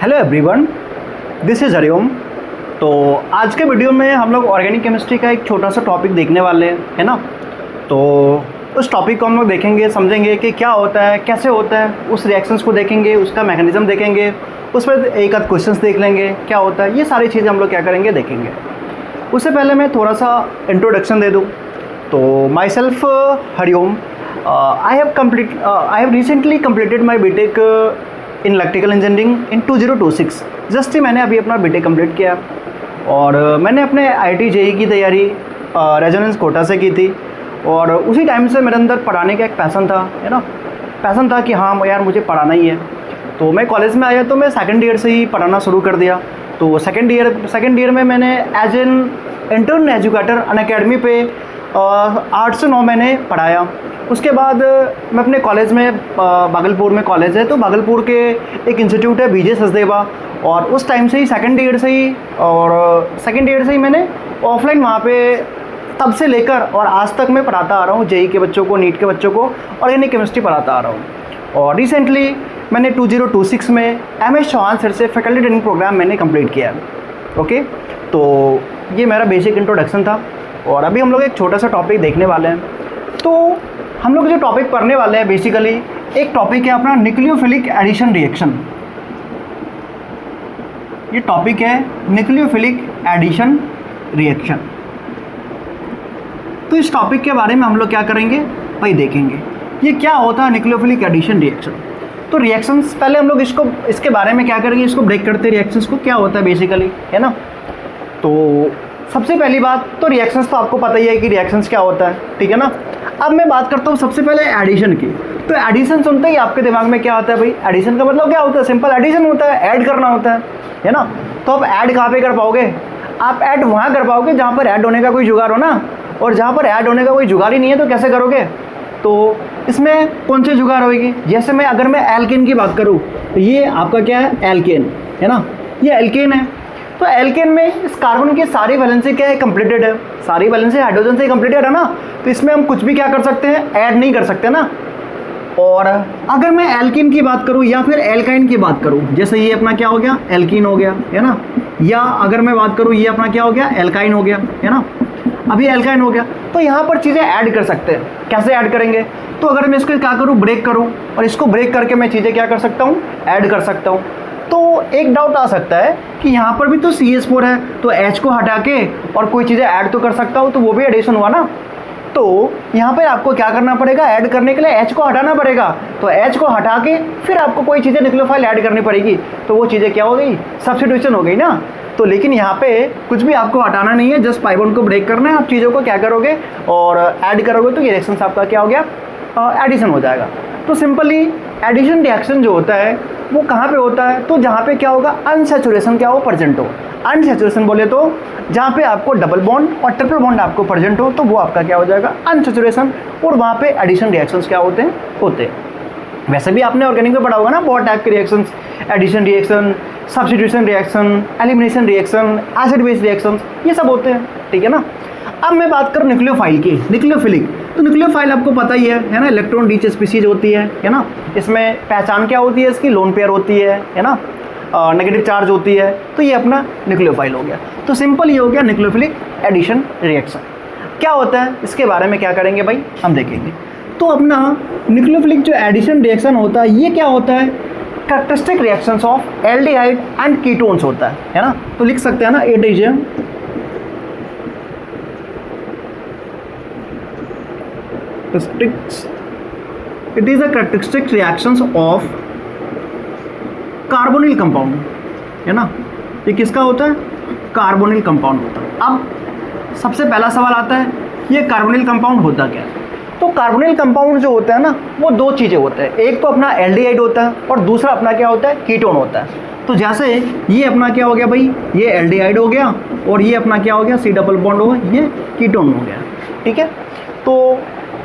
Hello everyone, this is Hariom. तो आज के वीडियो में हम लोग ऑर्गेनिक केमिस्ट्री का एक छोटा सा टॉपिक देखने वाले हैं, है ना। तो उस टॉपिक को हम लोग देखेंगे, समझेंगे कि क्या होता है, कैसे होता है, उस रिएक्शंस को देखेंगे, उसका मैकेनिज्म देखेंगे, उस पर एक आध क्वेश्चंस देख लेंगे क्या होता है। ये सारी चीज़ें हम लोग क्या करेंगे, देखेंगे। उससे पहले मैं थोड़ा सा इंट्रोडक्शन दे दूँ। तो myself Hariom, I have recently completed my BTech in electrical engineering in 2026। Just ही मैंने अभी अपना बीटेक कंप्लीट किया और मैंने अपने IIT JEE की तैयारी रेजोनेंस कोटा से की थी। और उसी टाइम से मेरे अंदर पढ़ाने का एक पैसन था, है ना। पैसन था कि हाँ यार मुझे पढ़ाना ही है। तो मैं कॉलेज में आया तो मैं सेकंड ईयर से ही पढ़ाना शुरू कर दिया। तो सेकंड ईयर में मैंने as an intern educator Unacademy पे 8 से 9 महीने पढ़ाया। उसके बाद मैं अपने कॉलेज में, भागलपुर में कॉलेज है, तो भागलपुर के एक इंस्टीट्यूट है BJ सचदेवा, और उस टाइम से ही सेकंड ईयर से ही मैंने ऑफलाइन वहाँ पे तब से लेकर और आज तक मैं पढ़ाता आ रहा हूँ। JEE के बच्चों को, नीट के बच्चों को ऑर्गेनिक केमिस्ट्री पढ़ाता आ रहा हूँ। और रिसेंटली मैंने 2026 में MS चौहान सर से फैकल्टी ट्रेनिंग प्रोग्राम मैंने कंप्लीट किया। ओके, तो ये मेरा बेसिक इंट्रोडक्शन था। और अभी हम लोग एक छोटा सा टॉपिक देखने वाले हैं। तो हम लोग जो टॉपिक पढ़ने वाले हैं, बेसिकली एक टॉपिक है अपना न्यूक्लियोफिलिक एडिशन रिएक्शन। ये टॉपिक है न्यूक्लियोफिलिक एडिशन रिएक्शन। तो इस टॉपिक के बारे में हम लोग क्या करेंगे भाई, देखेंगे ये क्या होता है न्यूक्लियोफिलिक एडिशन रिएक्शन। तो रिएक्शंस पहले हम लोग इसके बारे में क्या करेंगे, इसको ब्रेक करते हैं रिएक्शंस को, क्या होता है बेसिकली, है ना। तो सबसे पहली बात तो रिएक्शंस तो आपको पता ही है कि रिएक्शंस क्या होता है, ठीक है ना। अब मैं बात करता हूँ सबसे पहले एडिशन की। तो एडिशन सुनते ही आपके दिमाग में क्या आता है भाई, एडिशन का मतलब क्या होता है, सिंपल एडिशन होता है, ऐड करना होता है ना। तो आप ऐड कहाँ पे कर पाओगे, आप ऐड वहाँ कर पाओगे जहाँ पर ऐड होने का कोई जुगाड़ हो ना। और जहाँ पर ऐड होने का कोई जुगाड़ ही नहीं है तो कैसे करोगे। तो इसमें कौन सी जुगाड़ होगी, जैसे अगर मैं एल्केन की बात करूँ, तो ये आपका क्या है, एल्केन, है ना। ये एल्केन है। तो एल्केन में इस कार्बन की सारी वैलेंसी क्या है, कंप्लीटेड है। सारी वैलेंसी हाइड्रोजन से कंप्लीटेड है ना। तो इसमें हम कुछ भी क्या कर सकते हैं, ऐड नहीं कर सकते ना। और अगर मैं एल्कीन की बात करूं या फिर एल्काइन की बात करूं, जैसे ये अपना क्या हो गया, एल्कीन हो गया, है ना। या अगर मैं बात करूं, ये अपना क्या हो गया, एल्काइन हो गया, है ना। अभी एल्काइन हो गया। तो यहाँ पर चीज़ें ऐड कर सकते हैं। कैसे ऐड करेंगे, तो अगर मैं इसको क्या करूँ, ब्रेक करूँ, और इसको ब्रेक करके मैं चीज़ें क्या कर सकता हूँ, ऐड कर सकता हूँ। तो एक डाउट आ सकता है कि यहाँ पर भी तो CH4 है, तो H को हटा के और कोई चीज़ें ऐड तो कर सकता हूँ, तो वो भी एडिशन हुआ ना। तो यहाँ पर आपको क्या करना पड़ेगा, ऐड करने के लिए H को हटाना पड़ेगा। तो H को हटा के फिर आपको कोई चीज़ें न्यूक्लियोफाइल ऐड करनी पड़ेगी। तो वो चीज़ें क्या हो गई, सब्स्टिट्यूशन हो गई ना। तो लेकिन यहाँ पे कुछ भी आपको हटाना नहीं है, जस्ट पाई बॉन्ड को ब्रेक करना है। आप चीज़ों को क्या करोगे और ऐड करोगे, तो ये रिएक्शन आपका क्या हो गया, एडिशन हो जाएगा। तो सिंपली एडिशन रिएक्शन जो होता है वो कहाँ पे होता है, तो जहाँ पे क्या होगा, अनसैचुरेशन क्या हो, प्रेजेंट हो। अनसैचुरेशन बोले तो जहाँ पे आपको डबल बॉन्ड और ट्रिपल बॉन्ड आपको प्रेजेंट हो, तो वो आपका क्या हो जाएगा, अनसैचुरेशन। और वहाँ पे एडिशन रिएक्शंस क्या होते हैं। वैसे भी आपने ऑर्गेनिक में पढ़ा होगा ना, बहुत टाइप के reactions, addition reaction, substitution reaction, elimination reaction, acid base reactions, ये सब होते हैं, ठीक है ना। अब मैं बात करूँ न्यूक्लियोफाइल की, न्यूक्लियोफिलिक। तो न्यूक्लियोफाइल आपको पता ही है ना, इलेक्ट्रॉन रिच स्पीशीज होती है ना। इसमें पहचान क्या होती है, इसकी लोन पेयर होती है ना, नेगेटिव चार्ज होती है। तो ये अपना न्यूक्लियोफाइल हो गया। तो सिंपल ये हो गया न्यूक्लियोफिलिक एडिशन रिएक्शन। क्या होता है, इसके बारे में क्या करेंगे भाई, हम देखेंगे। तो अपना न्यूक्लियोफिलिक जो एडिशन रिएक्शन होता है, ये क्या होता है, characteristic reactions of aldehyde and ketones होता है ना। तो लिख सकते हैं ना, it is a characteristic reactions of carbonyl compound, है ना। ये किसका होता है, कार्बोनिल कंपाउंड होता है। अब सबसे पहला सवाल आता है, ये कार्बोनिल कंपाउंड होता क्या है। तो कार्बोनिल कंपाउंड जो होता है ना, वो दो चीज़ें होते हैं। एक तो अपना एल्डिहाइड होता है और दूसरा अपना क्या होता है, कीटोन होता है। तो जैसे ये अपना क्या हो गया भाई, ये एल्डिहाइड हो गया और ये अपना क्या हो गया, C डबल बॉन्ड हो गया, ये कीटोन हो गया, ठीक है। तो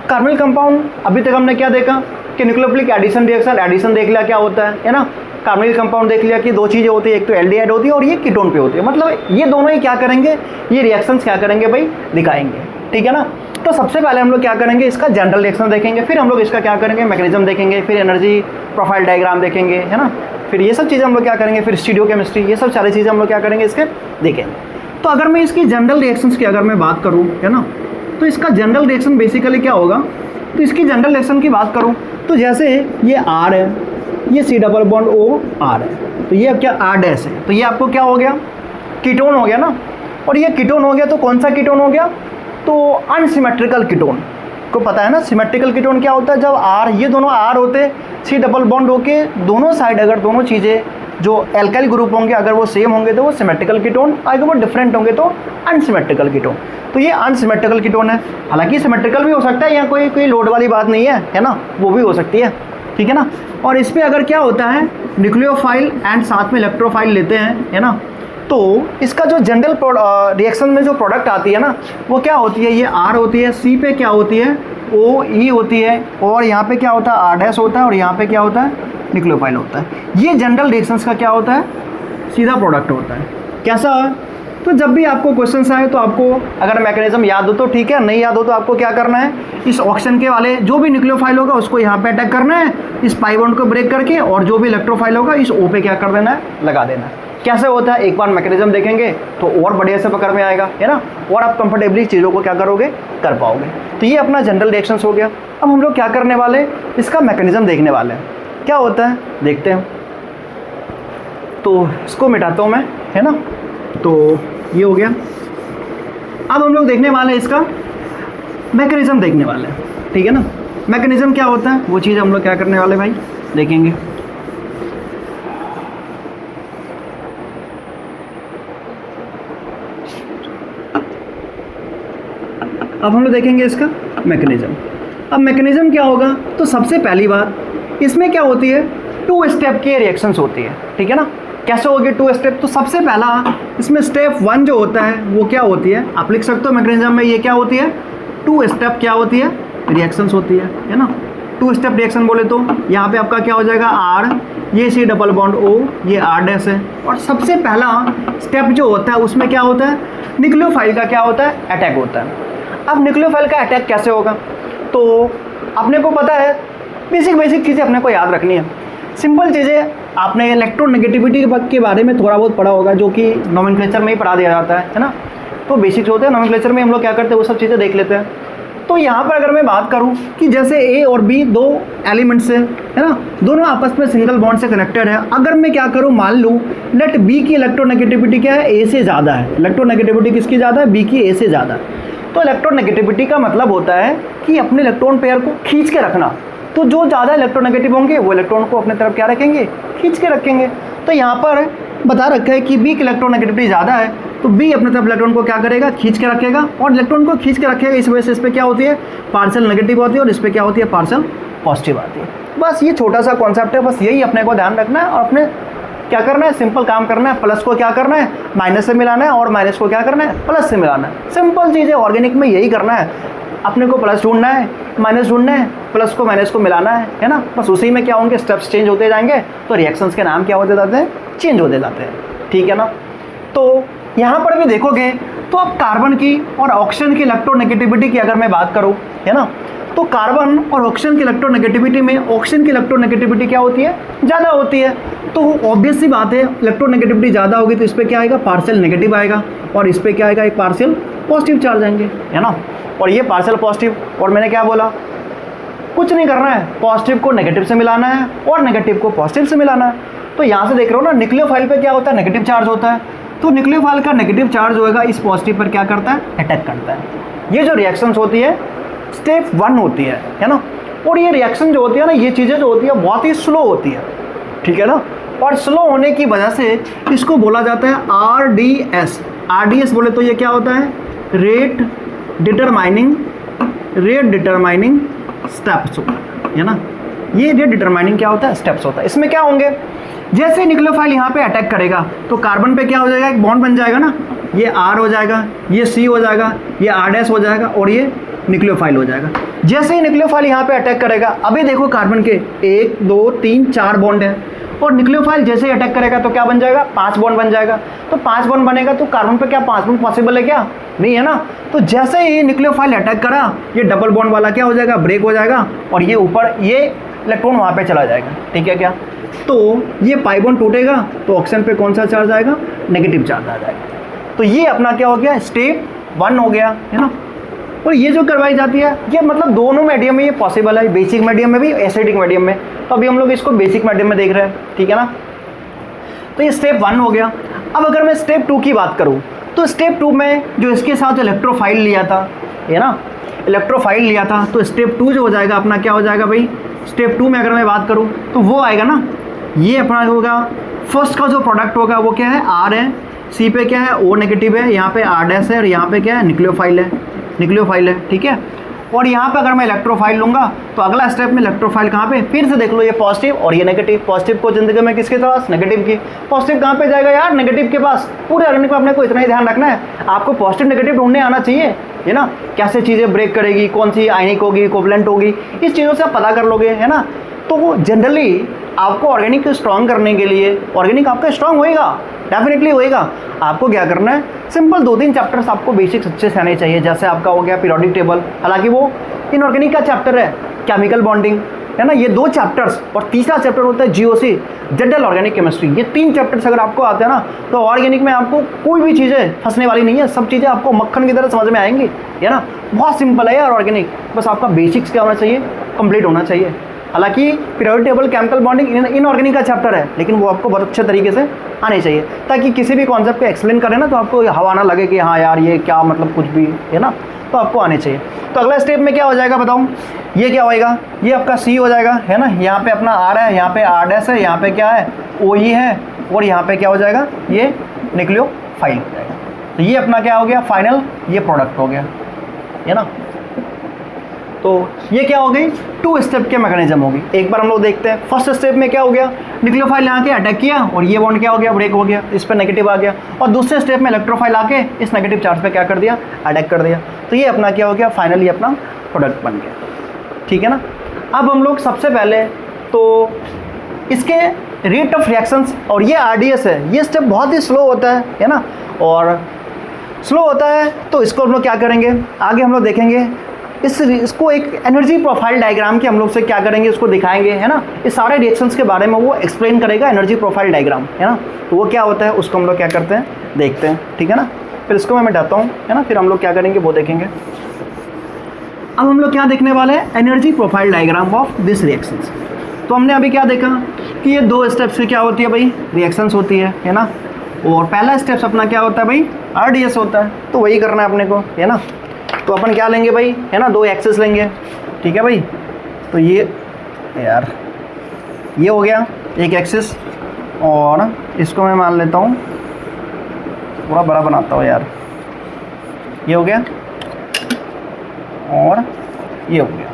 कार्बोनिल कंपाउंड अभी तक हमने क्या देखा कि न्यूक्लियोफिलिक एडिशन रिएक्शन, एडिशन देख लिया क्या होता है ना। कार्बोनिल कंपाउंड देख लिया कि दो चीज़ें होती है, एक तो एल्डिहाइड होती है और ये कीटोन पे होती है। मतलब ये दोनों ही क्या करेंगे, ये रिएक्शंस क्या करेंगे भाई, दिखाएंगे, ठीक है ना। तो सबसे पहले हम लोग क्या करेंगे, इसका जनरल रिएक्शन देखेंगे, फिर हम लोग इसका क्या करेंगे, मैकेनिज्म देखेंगे, फिर एनर्जी प्रोफाइल डायग्राम देखेंगे, है ना। फिर ये सब चीज़ें हम लोग क्या करेंगे, फिर स्टीरियोकेमिस्ट्री, ये सब सारी चीज़ें हम लोग क्या करेंगे इसके देखेंगे। तो अगर मैं इसकी जनरल रिएक्शंस की अगर मैं बात करूँ, है ना, तो इसका जनरल रिएक्शन बेसिकली क्या होगा, तो इसकी जनरल रिएक्शन की बात करूँ तो जैसे ये R है, ये C double bond O R है, तो ये अब क्या R डैश है, तो ये आपको क्या हो गया, कीटोन हो गया ना। और ये कीटोन हो गया तो कौन सा कीटोन हो गया, तो अनसिमेट्रिकल कीटोन को पता है ना। सिमेट्रिकल कीटोन क्या होता है, जब R, ये दोनों R होते, C डबल बॉन्ड होके दोनों साइड अगर दोनों चीज़ें जो एल्काइल ग्रुप होंगे अगर वो सेम होंगे तो वो सिमेट्रिकल कीटोन, अगर वो डिफरेंट होंगे तो अनसिमेट्रिकल कीटोन। तो ये अनसिमेट्रिकल कीटोन है, हालांकि सिमेट्रिकल भी हो सकता है, या कोई लोड वाली बात नहीं है ना, वो भी हो सकती है, ठीक है ना। और इस पर अगर क्या होता है, न्यूक्लियोफाइल एंड साथ में इलेक्ट्रोफाइल लेते हैं, है ना, तो इसका जो जनरल रिएक्शन में जो प्रोडक्ट आती है ना, वो क्या होती है, ये R होती है, C पे क्या होती है, OE होती है, और यहाँ पे क्या होता है, R डैश होता है, और यहाँ पे क्या होता है, न्यूक्लियोफाइल होता है। ये जनरल रिएक्शंस का क्या होता है, सीधा प्रोडक्ट होता है। कैसा, तो जब भी आपको क्वेश्चंस आए तो आपको अगर मैकेनिज्म याद हो तो ठीक है, नहीं याद हो तो आपको क्या करना है, इस ऑक्सीजन के वाले जो भी न्यूक्लियोफाइल होगा उसको यहाँ पे अटैक करना है, इस पाई बॉन्ड को ब्रेक करके, और जो भी इलेक्ट्रोफाइल होगा इस O पे क्या कर देना है, लगा देना है। कैसे होता है, एक बार मैकेनिज्म देखेंगे तो और बढ़िया से पकड़ में आएगा, है ना, और आप कंफर्टेबली चीज़ों को क्या करोगे, कर पाओगे। तो ये अपना जनरल रिएक्शंस हो गया। अब हम लोग क्या करने वाले, इसका मैकेनिज्म देखने वाले हैं, क्या होता है देखते हैं। तो इसको मिटाता हूँ मैं, है ना, तो ये हो गया। अब हम लोग देखने वाले हैं इसका मैकेनिज्म देखने वाले हैं, ठीक है ना। मैकेनिज्म क्या होता है वो चीज़ हम लोग क्या करने वाले भाई, देखेंगे। अब हम लोग देखेंगे इसका मैकेनिज्म। अब मैकेनिज्म क्या होगा, तो सबसे पहली बात इसमें क्या होती है, 2 स्टेप की रिएक्शंस होती है, ठीक है ना। कैसे होगी 2 स्टेप, तो सबसे पहला इसमें स्टेप 1 जो होता है वो क्या होती है, आप लिख सकते हो मैकेनिज्म में ये क्या होती है, 2 स्टेप क्या होती है, रिएक्शंस होती है ना। 2 स्टेप रिएक्शन बोले तो यहाँ पे आपका क्या हो जाएगा, R, ये C डबल बॉन्ड O, ये R डैश है। और सबसे पहला स्टेप जो होता है उसमें क्या होता है, न्यूक्लियोफाइल का क्या होता है, अटैक होता है। अब न्यूक्लियोफाइल का अटैक कैसे होगा, तो अपने को पता है, बेसिक चीज़ें अपने को याद रखनी है, सिंपल चीज़ें। आपने इलेक्ट्रोनेगेटिविटी के बारे में थोड़ा बहुत पढ़ा होगा, जो कि नोमेनक्लेचर में ही पढ़ा दिया जाता है ना। तो बेसिक्स होते हैं नोमेनक्लेचर में, हम लोग क्या करते हैं वो सब चीज़ें देख लेते हैं। तो यहाँ पर अगर मैं बात करूँ कि जैसे A और B 2 एलिमेंट्स है ना, दोनों आपस में सिंगल बॉन्ड से कनेक्टेड है। अगर मैं क्या करूँ, मान लूँ लेट B की इलेक्ट्रोनेगेटिविटी क्या है, A से ज़्यादा है। इलेक्ट्रोनेगेटिविटी किसकी ज़्यादा है, B की A से ज़्यादा है। तो इलेक्ट्रोनेगेटिविटी का मतलब होता है कि अपने इलेक्ट्रॉन पेयर को खींच के रखना। तो जो ज़्यादा इलेक्ट्रोनेगेटिव होंगे वो इलेक्ट्रॉन को अपने तरफ क्या रखेंगे, खींच के रखेंगे। तो यहाँ पर बता रखा है कि B की इलेक्ट्रोनेगेटिविटी ज़्यादा है, तो B अपने तरफ इलेक्ट्रॉन को क्या करेगा, खींच के रखेगा। और इलेक्ट्रॉन को खींच के रखेगा, इस वजह से इस पर क्या होती है, पार्शियल नेगेटिव होती है, और इस पर क्या होती है, पार्शियल पॉजिटिव आती है। बस ये छोटा सा कॉन्सेप्ट है, बस यही अपने को ध्यान रखना है। और अपने क्या करना है, सिंपल काम करना है। प्लस को क्या करना है, माइनस से मिलाना है, और माइनस को क्या करना है, प्लस से मिलाना है। सिंपल चीज़ है, ऑर्गेनिक में यही करना है। अपने को प्लस ढूंढना है, माइनस ढूंढना है, प्लस को माइनस को मिलाना है ना। बस उसी में क्या होंगे, स्टेप्स चेंज होते जाएंगे, तो रिएक्शंस के नाम क्या होते जाते हैं, चेंज होते जाते हैं, ठीक है ना। तो यहाँ पर भी देखोगे तो अब कार्बन की और ऑक्सीजन की इलेक्ट्रोनेगेटिविटी की अगर मैं बात करूँ, है ना, तो कार्बन और ऑक्सीजन की इलेक्ट्रोनेगेटिविटी में ऑक्सीजन की इलेक्ट्रोनेगेटिविटी क्या होती है, ज़्यादा होती है। तो ऑब्वियस सी बात है, इलेक्ट्रोनेगेटिविटी ज़्यादा होगी तो इस पर क्या आएगा, पार्शियल नेगेटिव आएगा, और इस पर क्या आएगा, एक पार्शियल पॉजिटिव चार्ज आएंगे, है ना। और ये पार्शियल पॉजिटिव, और मैंने क्या बोला, कुछ नहीं करना है, पॉजिटिव को नेगेटिव से मिलाना है और नेगेटिव को पॉजिटिव से मिलाना है। तो यहाँ से देख रहे हो ना, न्यूक्लियोफाइल पे क्या होता है, नेगेटिव चार्ज होता है। तो न्यूक्लियोफाइल का नेगेटिव चार्ज होएगा, इस पॉजिटिव पर क्या करता है, अटैक करता है। ये जो रिएक्शंस होती है स्टेप 1 होती है ना। और ये रिएक्शन जो होती है ना, ये चीज़ें जो होती है बहुत ही स्लो होती है, ठीक है ना। और स्लो होने की वजह से इसको बोला जाता है RDS। RDS बोले तो ये क्या होता है, रेट डिटरमाइनिंग स्टेप्स होता है ना। ये रेट डिटरमाइनिंग क्या होता है, स्टेप्स होता है। इसमें क्या होंगे, जैसे न्यूक्लियोफाइल यहाँ पे अटैक करेगा तो कार्बन पे क्या हो जाएगा, एक बॉन्ड बन जाएगा ना, ये R हो जाएगा, ये C हो जाएगा, ये R' हो जाएगा, और ये न्यूक्लियोफाइल हो जाएगा। जैसे ही न्यूक्लियोफाइल यहाँ पे अटैक करेगा, अभी देखो कार्बन के 1 2 3 4 बॉन्ड है, और न्यूक्लियोफाइल जैसे ही अटैक करेगा तो क्या बन जाएगा, 5 बॉन्ड बन जाएगा। तो 5 बॉन्ड बनेगा तो कार्बन पे क्या 5 बॉन्ड पॉसिबल है क्या, नहीं है ना। तो जैसे ही न्यूक्लियोफाइल अटैक करा, ये डबल बॉन्ड वाला क्या हो जाएगा, ब्रेक हो जाएगा, और ये ऊपर ये इलेक्ट्रॉन वहाँ पे चला जाएगा, ठीक है क्या। तो ये पाई बॉन्ड टूटेगा तो ऑक्सीजन पे कौन सा चार्ज आएगा, नेगेटिव चार्ज आ जाएगा। तो ये अपना क्या हो गया, स्टेप 1 हो गया, है ना। और ये जो करवाई जाती है ये मतलब दोनों मीडियम में ये पॉसिबल है, बेसिक मीडियम में भी, एसिडिक मीडियम में। तो अभी हम लोग इसको बेसिक मीडियम में देख रहे हैं, ठीक है ना। तो ये स्टेप 1 हो गया। अब अगर मैं स्टेप 2 की बात करूँ तो स्टेप 2 में जो इसके साथ इलेक्ट्रोफाइल लिया था, है ना, इलेक्ट्रोफाइल लिया था, तो स्टेप 2 जो हो जाएगा अपना क्या हो जाएगा भाई, स्टेप 2 में अगर मैं बात करूँ तो वो आएगा ना, ये अपना होगा फर्स्ट का जो प्रोडक्ट होगा वो क्या है, आर है, सी पे क्या है, ओ नेगेटिव है, यहाँ पे आर डैश है, और यहाँ पे क्या है, न्यूक्लियोफाइल है, ठीक है। और यहाँ पे अगर मैं इलेक्ट्रोफाइल लूँगा तो अगला स्टेप में इलेक्ट्रोफाइल कहाँ पे, फिर से देख लो, ये पॉजिटिव और ये नेगेटिव। पॉजिटिव को जिंदगी में किसके पास, नेगेटिव की। पॉजिटिव कहाँ पे जाएगा यार, नेगेटिव के पास। पूरे ऑर्गेनिक में अपने को इतना ही ध्यान रखना है, आपको पॉजिटिव नेगेटिव ढूंढने आना चाहिए, है ना। कैसे चीज़ें ब्रेक करेगी, कौन सी आयनिक होगी, कोवलेंट होगी, इस चीज़ों से आप पता कर लोगे, है ना। तो वो जनरली आपको ऑर्गेनिक स्ट्रॉन्ग करने के लिए, ऑर्गेनिक आपका स्ट्रॉन्ग होएगा, डेफिनेटली होएगा। आपको क्या करना है, सिंपल 2-3 चैप्टर्स आपको बेसिक्स अच्छे से आने चाहिए। जैसे आपका हो गया पीरियोडिक टेबल, हालांकि वो इनऑर्गेनिक का चैप्टर है, केमिकल बॉन्डिंग, है ना, ये 2 चैप्टर्स, और तीसरा चैप्टर होता है जीओसी, जनरल ऑर्गेनिक केमिस्ट्री। ये 3 चैप्टर्स अगर आपको आते हैं ना तो ऑर्गेनिक में आपको कोई भी चीज़ें फंसने वाली नहीं है, सब चीज़ें आपको मक्खन की तरह समझ में आएंगी, है ना। बहुत सिंपल है यार ऑर्गेनिक, बस आपका बेसिक्स क्या होना चाहिए, कंप्लीट होना चाहिए। हालांकि periodic table, chemical bonding inorganic का चैप्टर है, लेकिन वो आपको बहुत अच्छे तरीके से आने चाहिए, ताकि किसी भी कॉन्सेप्ट को एक्सप्लेन करें ना तो आपको हवा ना लगे कि हाँ यार ये क्या मतलब कुछ भी, है ना। तो आपको आने चाहिए। तो अगला स्टेप में क्या हो जाएगा बताऊँ, ये क्या होएगा, ये आपका सी हो जाएगा, है ना। यहाँ पे अपना आर है, यहाँ पे आर डैश है, यहाँ पे क्या है, ओ ई है, और यहाँ पे क्या हो जाएगा, ये न्यूक्लियोफाइल हो जाएगा। तो ये अपना क्या हो गया, फाइनल ये प्रोडक्ट हो गया, है ना। तो ये क्या हो गई, 2 स्टेप के मैकेनिज्म होगी। एक बार हम लोग देखते हैं, फर्स्ट स्टेप में क्या हो गया, न्यूक्लियोफाइल यहाँ के अटैक किया और ये बॉन्ड क्या हो गया, ब्रेक हो गया, इस पर नेगेटिव आ गया। और दूसरे स्टेप में इलेक्ट्रोफाइल आके इस नेगेटिव चार्ज पे क्या कर दिया, अटैक कर दिया। तो ये अपना क्या हो गया, फाइनली अपना प्रोडक्ट बन गया, ठीक है ना। अब हम लोग सबसे पहले तो इसके रेट ऑफ रिएक्शंस, और ये आरडीएस है, ये स्टेप बहुत ही स्लो होता है ना, और स्लो होता है। तो इसको हम लोग क्या करेंगे, आगे हम लोग देखेंगे इसको एक एनर्जी प्रोफाइल डायग्राम के हम लोग से क्या करेंगे, उसको दिखाएंगे, है ना। इस सारे रिएक्शंस के बारे में वो एक्सप्लेन करेगा, एनर्जी प्रोफाइल डायग्राम, है ना। तो वो क्या होता है उसको हम लोग क्या करते हैं, देखते हैं, ठीक है ना। फिर इसको मैं मिटाता हूँ, है ना, फिर हम लोग क्या करेंगे वो देखेंगे। अब हम लोग क्या देखने वाले हैं, energy profile diagram of this reactions. तो हमने अभी क्या देखा कि ये 2 स्टेप्स से क्या होती है भाई, रिएक्शंस होती है ना। और पहला स्टेप्स अपना क्या होता है भाई, आरडीएस होता है। तो वही करना है अपने को, है ना। तो अपन क्या लेंगे भाई, है ना, 2 एक्सेस लेंगे, ठीक है भाई। तो ये यार ये हो गया एक एक्सेस, और इसको मैं मान लेता हूँ, थोड़ा बड़ा बनाता हूँ यार, ये हो गया और ये हो गया,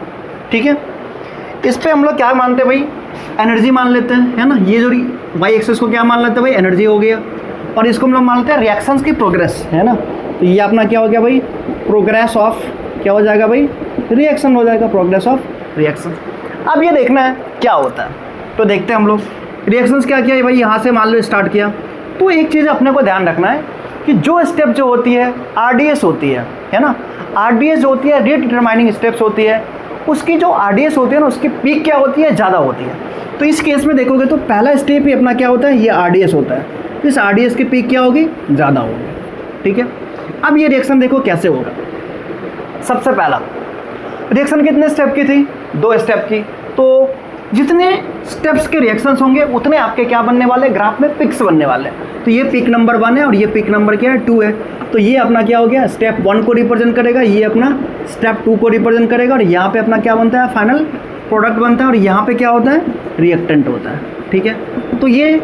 ठीक है। इस पे हम लोग क्या मानते हैं भाई, एनर्जी मान लेते हैं, है ना। ये जो वाई एक्सेस को क्या मान लेते हैं भाई, एनर्जी हो गया। और इसको हम लोग मान लेते हैं रिएक्शंस की प्रोग्रेस, है ना। तो ये अपना क्या हो गया भाई, प्रोग्रेस ऑफ क्या हो जाएगा भाई, रिएक्शन हो जाएगा, प्रोग्रेस ऑफ रिएक्शन। अब ये देखना है क्या होता है, तो देखते हैं हम लोग रिएक्शंस क्या किया है भाई। यहाँ से मान लो स्टार्ट किया, तो एक चीज़ अपने को ध्यान रखना है कि जो स्टेप जो होती है आरडीएस होती है ना। आरडीएस जो होती है रेट डिटरमाइनिंग स्टेप्स होती है, उसकी जो आरडीएस होती है ना उसकी पीक क्या होती है, ज़्यादा होती है। तो इस केस में देखोगे तो पहला स्टेप ही अपना क्या होता है, ये आरडीएस होता है। तो इस आरडीएस की पीक क्या होगी, ज़्यादा होगी, ठीक है। अब ये रिएक्शन देखो कैसे होगा। सबसे पहला रिएक्शन कितने स्टेप की थी, 2 स्टेप की। तो जितने स्टेप्स के रिएक्शंस होंगे उतने आपके क्या बनने वाले, ग्राफ में पिक्स बनने वाले। तो ये पिक नंबर 1 है और ये पिक नंबर क्या है, 2 है। तो ये अपना क्या हो गया, स्टेप 1 को रिप्रेजेंट करेगा, ये अपना स्टेप 2 को रिप्रेजेंट करेगा, और यहाँ पे अपना क्या बनता है, फाइनल प्रोडक्ट बनता है। और यहाँ पे क्या होता है, रिएक्टेंट होता है, ठीक है। तो ये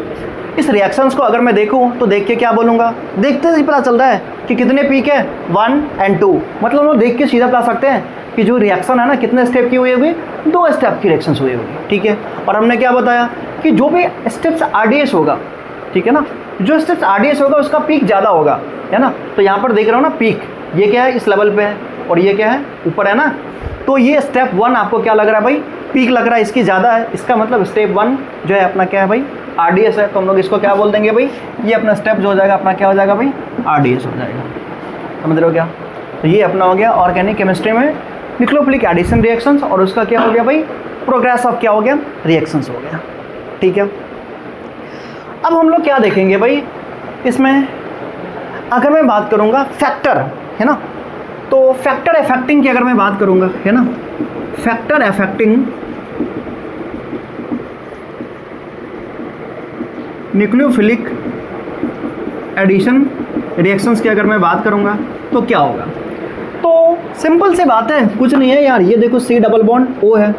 इस रिएक्शंस को अगर मैं देखूँ तो देख के क्या बोलूँगा, देखते ही पता चल रहा है कि कितने पीक है, 1 और 2। मतलब हम लोग देख के सीधा बता सकते हैं कि जो रिएक्शन है ना कितने स्टेप की हुई होगी, 2 स्टेप की रिएक्शंस हुई होगी, ठीक है। और हमने क्या बताया कि जो भी स्टेप्स आरडीएस होगा, ठीक है ना, जो स्टेप्स आरडीएस होगा उसका पीक ज़्यादा होगा, है ना। तो यहाँ पर देख रहे हो ना पीक, ये क्या है, इस लेवल पे है, और ये क्या है, ऊपर है ना। तो ये स्टेप 1 आपको क्या लग रहा है भाई, पीक लग रहा है, इसकी ज़्यादा है। इसका मतलब स्टेप 1 जो है अपना क्या है भाई, आरडीएस है। तो हम लोग इसको क्या बोल देंगे भाई, ये अपना स्टेप जो हो जाएगा अपना क्या हो जाएगा भाई, आरडीएस हो जाएगा। समझ रहे हो क्या। तो ये अपना हो गया ऑर्गेनिक केमिस्ट्री में न्यूक्लियोफिलिक एडिशन रिएक्शंस, और उसका क्या हो गया भाई, प्रोग्रेस ऑफ क्या हो गया, रिएक्शंस हो गया, ठीक है। अब हम लोग क्या देखेंगे भाई इसमें, अगर मैं बात करूंगा फैक्टर, है ना, तो फैक्टर अफेक्टिंग की अगर मैं बात करूंगा, है ना, factor affecting nucleophilic addition reactions की अगर मैं बात करूंगा तो क्या होगा। तो सिंपल सी बात है, कुछ नहीं है यार, ये देखो C डबल बॉन्ड O है,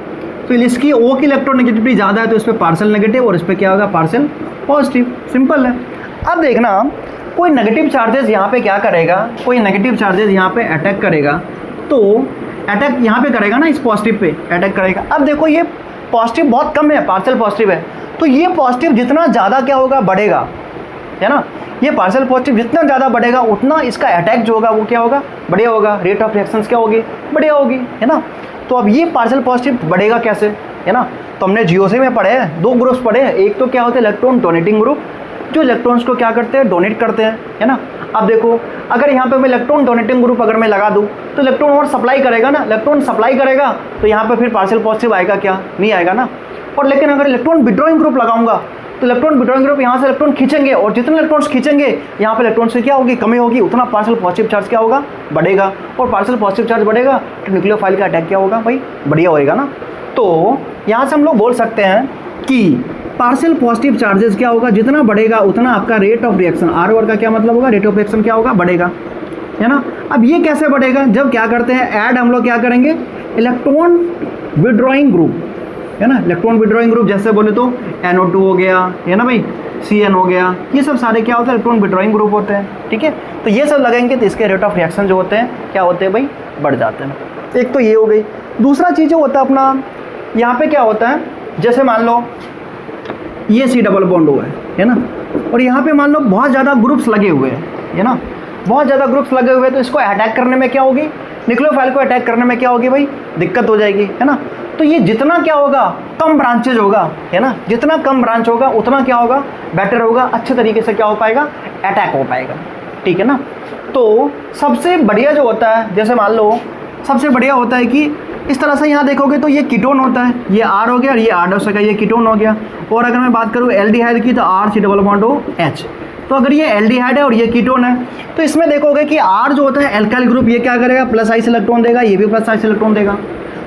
तो इसकी O की इलेक्ट्रोनेगेटिविटी ज़्यादा है तो इस पर पार्शियल नेगेटिव और इस पर क्या होगा, पार्शियल पॉजिटिव, सिंपल है। अब देखना कोई नेगेटिव चार्जेस यहाँ पे क्या करेगा, कोई नेगेटिव चार्जेस यहाँ पे अटैक करेगा, तो अटैक यहाँ पे करेगा ना, इस पॉजिटिव पे अटैक करेगा। अब देखो ये पॉजिटिव बहुत कम है, पार्शियल पॉजिटिव है, तो ये पॉजिटिव जितना ज़्यादा क्या होगा, बढ़ेगा, है ना, ये पार्शियल पॉजिटिव जितना ज़्यादा बढ़ेगा उतना इसका अटैक जो होगा वो क्या होगा, बढ़िया होगा, रेट ऑफ रिएक्शंस क्या होगी, बढ़िया होगी, है ना। तो अब ये पार्शियल पॉजिटिव बढ़ेगा कैसे, है ना, तो हमने जीओसी में पढ़े हैं, दो ग्रुप्स पढ़े हैं, एक तो क्या होता है इलेक्ट्रॉन डोनेटिंग ग्रुप, जो इलेक्ट्रॉन्स को क्या करते हैं, डोनेट करते हैं, है ना। अब देखो अगर यहाँ पे मैं इलेक्ट्रॉन डोनेटिंग ग्रुप अगर मैं लगा दूँ तो इलेक्ट्रॉन और सप्लाई करेगा ना, इलेक्ट्रॉन सप्लाई करेगा तो यहाँ पे फिर पार्शियल पॉजिटिव आएगा क्या, नहीं आएगा ना। और लेकिन अगर इलेक्ट्रॉन विड्रॉइंग ग्रुप लगाऊंगा तो इलेक्ट्रॉन विड्रॉइंग ग्रुप यहाँ से इलेक्ट्रॉन खींचेंगे और जितने इलेक्ट्रॉन्स खींचेंगे यहाँ पे इलेक्ट्रॉन्स की क्या होगी, कमी होगी, उतना पार्शियल पॉजिटिव चार्ज क्या होगा, बढ़ेगा, और पार्शियल पॉजिटिव चार्ज बढ़ेगा तो न्यूक्लियोफाइल का अटैक क्या होगा भाई, बढ़िया होएगा ना। तो यहाँ से हम लोग बोल सकते हैं कि पार्शियल पॉजिटिव चार्जेस क्या होगा, जितना बढ़ेगा उतना आपका rate of reaction, R over का क्या मतलब होगा, रेट ऑफ रिएक्शन क्या होगा, बढ़ेगा, है ना। अब ये कैसे बढ़ेगा, जब क्या करते हैं ऐड हम लोग क्या करेंगे, इलेक्ट्रॉन विड्रॉइंग ग्रुप, है ना, इलेक्ट्रॉन विड्रॉइंग ग्रुप जैसे बोले तो NO2 हो गया, है ना भाई, CN हो गया, ये सब सारे क्या होते हैं, इलेक्ट्रॉन विड्रॉइंग ग्रुप होते हैं, ठीक है। तो ये सब लगेंगे तो इसके रेट ऑफ रिएक्शन जो होते हैं क्या होते हैं भाई, बढ़ जाते हैं। एक तो ये हो गई। दूसरा चीज़ जो होता है अपना यहाँ पे क्या होता है, जैसे मान लो ये C डबल बॉन्ड है ना, और यहाँ पे मान लो बहुत ज़्यादा ग्रुप्स लगे हुए हैं, है ना, बहुत ज़्यादा ग्रुप्स लगे हुए हैं, तो इसको अटैक करने में क्या होगी, न्यूक्लियोफाइल को अटैक करने में क्या होगी भाई, दिक्कत हो जाएगी, है ना। तो ये जितना क्या होगा, कम ब्रांचेज होगा, है ना, जितना कम ब्रांच होगा उतना क्या होगा, बेटर होगा, अच्छे तरीके से क्या हो पाएगा, अटैक हो पाएगा, ठीक है ना। तो सबसे बढ़िया जो होता है, जैसे मान लो सबसे बढ़िया होता है कि इस तरह से यहाँ देखोगे तो ये कीटोन होता है, ये R हो गया और ये R हो सका, ये कीटोन हो गया। और अगर मैं बात करूँ एल्डिहाइड की तो R C double bond OH, तो अगर ये एल्डिहाइड है और ये कीटोन है तो इसमें देखोगे कि R जो होता है एल्काइल ग्रुप, ये क्या करेगा, प्लस आइस इलेक्ट्रॉन देगा, ये भी प्लस आइस इलेक्ट्रॉन देगा,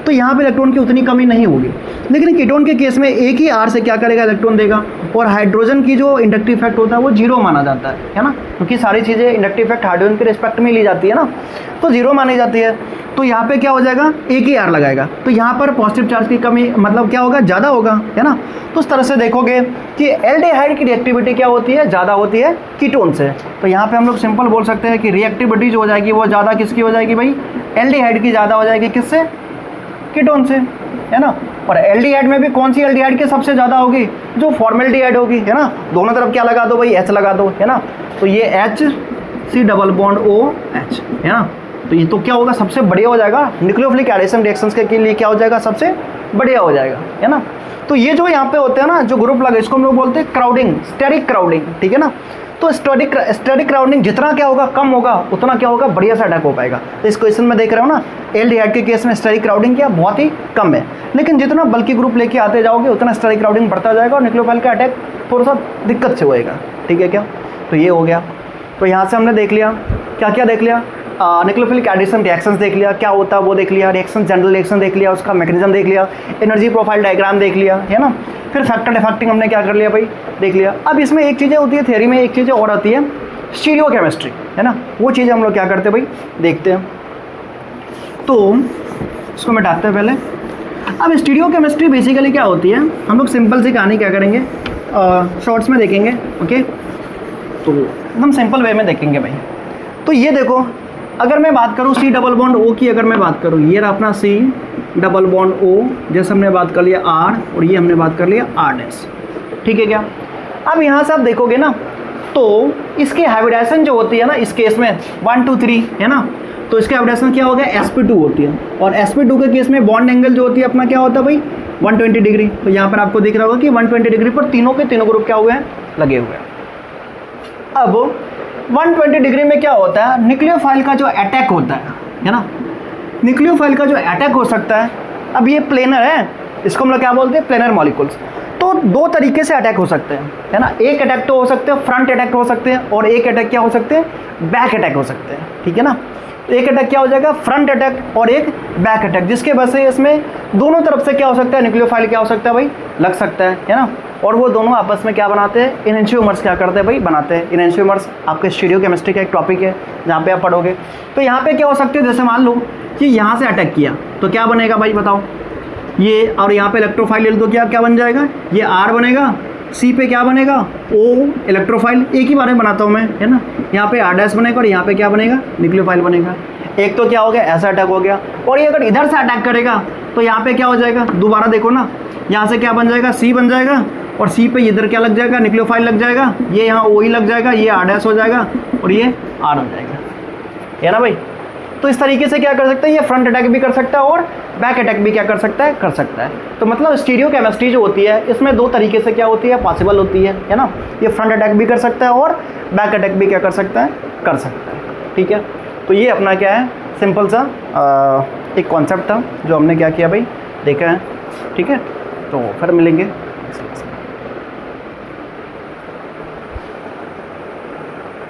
तो यहाँ पे इलेक्ट्रॉन की उतनी कमी नहीं होगी। लेकिन कीटोन के केस में एक ही R से क्या करेगा, इलेक्ट्रॉन देगा, और हाइड्रोजन की जो इंडक्टिव इफेक्ट होता है वो जीरो माना जाता है ना, क्योंकि सारी चीज़ें इंडक्टिव इफेक्ट हाइड्रोजन के रिस्पेक्ट में ली जाती है ना, तो जीरो मानी जाती है। तो यहाँ पे क्या हो जाएगा, एक ही R लगाएगा, तो यहाँ पर पॉजिटिव चार्ज की कमी मतलब क्या होगा, ज़्यादा होगा, है ना। तो उस तरह से देखोगे कि एल्डिहाइड की रिएक्टिविटी क्या होती है, ज़्यादा होती है कीटोन से। तो यहाँ पे हम लोग सिंपल बोल सकते हैं कि रिएक्टिविटी जो हो जाएगी वो ज़्यादा किसकी हो जाएगी भाई, एल्डिहाइड की ज़्यादा हो जाएगी, किससे, कीटोन से, है ना। और एल्डिहाइड में भी कौन सी एल्डिहाइड की सबसे ज़्यादा होगी, जो फॉर्मेल्डिहाइड होगी, है ना, दोनों तरफ क्या लगा दो भाई, H लगा दो, है ना। तो ये HC डबल बॉन्ड OH, है ना। तो ये तो क्या होगा, सबसे बढ़िया हो जाएगा, न्यूक्लियोफिलिक एडिशन रिएक्शंस के लिए क्या हो जाएगा, सबसे बढ़िया हो जाएगा, है ना। तो ये जो यहाँ पे होते हैं ना, जो ग्रुप लगे, इसको हम लोग बोलते हैं क्राउडिंग, स्टेरिक क्राउडिंग, ठीक है ना। तो स्टेरिक क्राउडिंग जितना क्या होगा, कम होगा, उतना क्या होगा, बढ़िया सा अटैक हो पाएगा। तो इस क्वेश्चन में देख रहे हो ना, एल्डिहाइड के केस में स्टेरिक क्राउडिंग क्या बहुत ही कम है, लेकिन जितना बल्कि ग्रुप लेके आते जाओगे उतना स्टेरिक क्राउडिंग बढ़ता जाएगा और न्यूक्लियोफाइल का अटैक थोड़ा सा दिक्कत से होएगा, ठीक है क्या। तो ये हो गया। तो यहाँ से हमने देख लिया, क्या क्या देख लिया, न्यूक्लियोफिलिक एडिशन रिएक्शंस देख लिया, क्या होता है वो देख लिया, रिएक्शन जनरल रिएक्शन देख लिया, उसका मैकेनिज्म देख लिया, एनर्जी प्रोफाइल डायग्राम देख लिया, है ना। फिर फैक्टर अफेक्टिंग हमने क्या कर लिया भाई, देख लिया। अब इसमें एक चीज़ें होती है थ्योरी में, एक चीज़ें और आती है स्टीरियोकेमिस्ट्री, है ना, वो चीज़ें हम लोग क्या करते हैं भाई, देखते हैं। तो इसको मिटाते हैं पहले। अब स्टीरियोकेमिस्ट्री बेसिकली क्या होती है, हम लोग सिंपल सी कहानी क्या करेंगे, शॉर्ट्स में देखेंगे, ओके, तो एकदम सिंपल वे में देखेंगे भाई। तो ये देखो, अगर मैं बात करूँ C डबल बॉन्ड O की, अगर मैं बात करूँ, ये रहा अपना C डबल बॉन्ड O, जैसे हमने बात कर लिया R, और ये हमने बात कर लिया R', ठीक है क्या। अब यहाँ से आप देखोगे ना, तो इसकी हाइब्रिडाइजेशन जो होती है ना, इस केस में 1 2 3, है ना, तो इसकी हाइब्रिडाइजेशन क्या हो गया, sp2 होती है, और sp2 के केस में बॉन्ड एंगल जो होती है अपना क्या होता है भाई, 120 डिग्री। तो यहाँ पर आपको दिख रहा होगा कि 120 डिग्री पर तीनों के तीनों ग्रुप क्या हुए हैं, लगे हुए हैं। अब 120 डिग्री में क्या होता है, न्यूक्लियोफाइल का जो अटैक होता है ना, न्यूक्लियोफाइल का जो अटैक हो सकता है। अब ये प्लेनर है, इसको हम लोग क्या बोलते हैं, प्लेनर मॉलिक्यूल्स। तो दो तरीके से अटैक हो सकते हैं, है ना। एक अटैक तो हो सकते हैं फ्रंट अटैक हो सकते हैं, और एक अटैक क्या हो सकते हैं, बैक अटैक हो सकते हैं, ठीक है ना। तो एक अटैक क्या हो जाएगा, फ्रंट अटैक, और एक बैक अटैक, जिसके वजह से इसमें दोनों तरफ से क्या हो सकता है, न्यूक्लियोफाइल क्या हो सकता है भाई, लग सकता है ना। और वो दोनों आपस में क्या बनाते हैं, इनेंशियोमर्स क्या करते हैं भाई, बनाते हैं। इनेंशियोमर्स आपके स्टीरियोकेमिस्ट्री का एक टॉपिक है जहाँ पे आप पढ़ोगे। तो यहाँ पे क्या हो सकते है, जैसे मान लो कि यहाँ से अटैक किया तो क्या बनेगा भाई बताओ, ये, और यहाँ पे इलेक्ट्रोफाइल ले लो तो क्या बन जाएगा, ये R बनेगा, C पे क्या बनेगा, O इलेक्ट्रोफाइल, एक ही बारे में बनाता हूँ मैं, है ना। यहाँ पे R' बनेगा और यहाँ पे क्या बनेगा, न्यूक्लियोफाइल बनेगा। एक तो क्या हो गया, ऐसा अटैक हो गया। और ये अगर इधर से अटैक करेगा तो यहाँ पे क्या हो जाएगा, दोबारा देखो ना, यहाँ से क्या बन जाएगा, C बन जाएगा, और C पे इधर क्या लग जाएगा, न्यूक्लियोफाइल लग जाएगा, ये यहाँ O ही लग जाएगा, ये R' हो जाएगा, और ये R हो जाएगा, है ना भाई। तो इस तरीके से क्या कर सकते हैं, ये फ्रंट अटैक भी कर सकता है और बैक अटैक भी क्या कर सकता है। तो मतलब स्टीरियोकेमिस्ट्री जो होती है इसमें दो तरीके से क्या होती है, पॉसिबल होती है ना। ये फ्रंट अटैक भी कर सकता है और बैक अटैक भी क्या कर सकता है, ठीक है। तो ये अपना क्या है, सिंपल सा एक कॉन्सेप्ट था जो हमने क्या किया भाई, देखा है, ठीक है। तो फिर मिलेंगे।